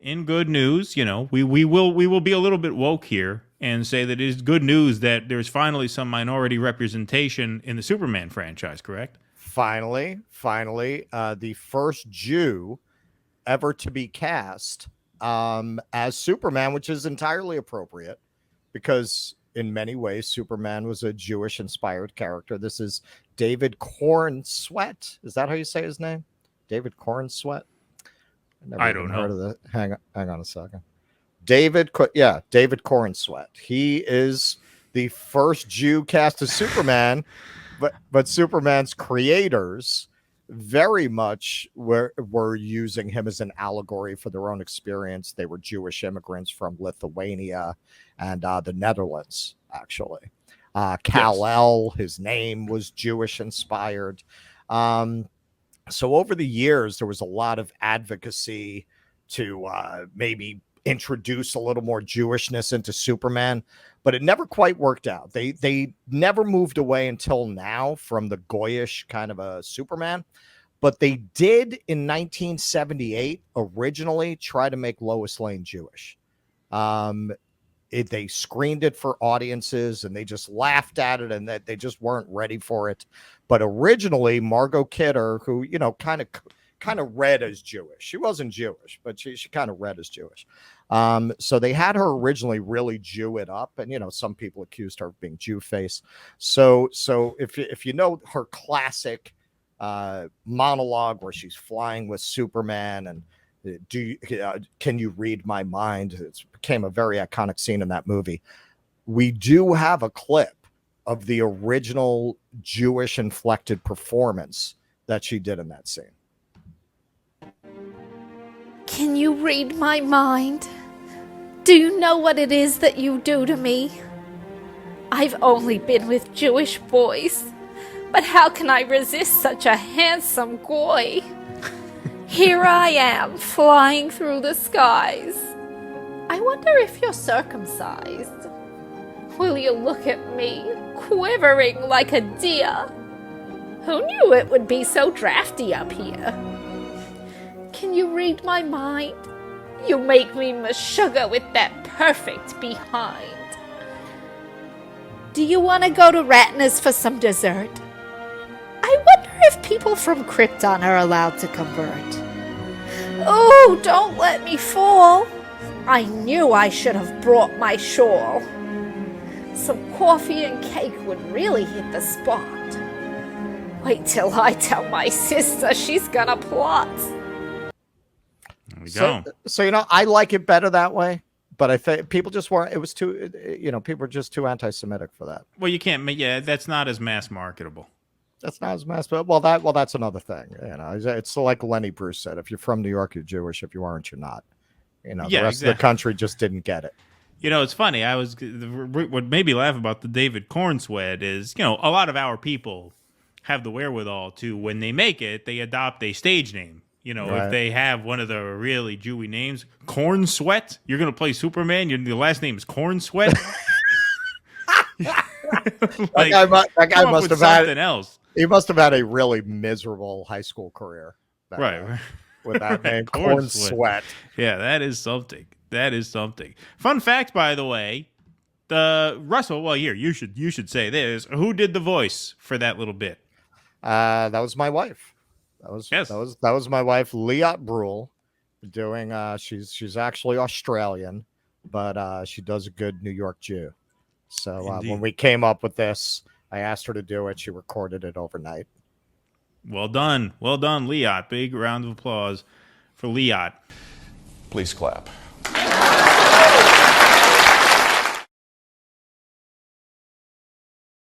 in good news, we will be a little bit woke here and say that it is good news that there's finally some minority representation in the Superman franchise, correct? Finally, the first Jew ever to be cast as Superman, which is entirely appropriate because in many ways Superman was a Jewish inspired character. This is David Corenswet. Is that how you say his name? David Corenswet? I don't know. Heard of that. Hang on a second. David Corenswet. He is the first Jew cast as Superman, but Superman's creators very much were using him as an allegory for their own experience. They were Jewish immigrants from Lithuania and the Netherlands, actually. Kal-El, his name was Jewish inspired. So over the years, there was a lot of advocacy to maybe introduce a little more Jewishness into Superman, but it never quite worked out. They never moved away until now from the Goyish kind of a Superman, but they did in 1978 originally try to make Lois Lane Jewish. They screened it for audiences and they just laughed at it and that they just weren't ready for it. But originally, Margot Kidder, who, kind of read as Jewish. She wasn't Jewish, but she kind of read as Jewish. So they had her originally really Jew it up. And, some people accused her of being Jew face. So if you know her classic monologue where she's flying with Superman and can you read my mind? It became a very iconic scene in that movie. We do have a clip of the original Jewish inflected performance that she did in that scene. Can you read my mind? Do you know what it is that you do to me? I've only been with Jewish boys, but how can I resist such a handsome goy? Here I am, flying through the skies. I wonder if you're circumcised. Will you look at me, quivering like a deer? Who knew it would be so drafty up here? Can you read my mind? You make me sugar with that perfect behind. Do you want to go to Ratner's for some dessert? I wonder if people from Krypton are allowed to convert. Oh, don't let me fall. I knew I should have brought my shawl. Some coffee and cake would really hit the spot. Wait till I tell my sister, she's gonna plot. There we go. So I like it better that way. But I think people just weren't. It was too, people were just too anti-Semitic for that. Well, you can't. Yeah, that's not as mass marketable. That's not as mass. But that's another thing. It's like Lenny Bruce said: if you're from New York, you're Jewish. If you aren't, you're not. The rest of the country just didn't get it. It's funny. What made me laugh about the David Corenswet is, a lot of our people have the wherewithal to, when they make it, they adopt a stage name. Right. If they have one of the really Jewy names, Corenswet, you're going to play Superman. Your last name is Corenswet. that guy must have had something else. He must have had a really miserable high school career. Right. With that name, Corenswet. Yeah, that is something. Fun fact, by the way, Russell. Well, here you should say this. Who did the voice for that little bit? That was my wife. That was my wife, Liat Brule, doing. She's actually Australian, but she does a good New York Jew. So when we came up with this, I asked her to do it. She recorded it overnight. Well done, Liat. Big round of applause for Liat. Please clap.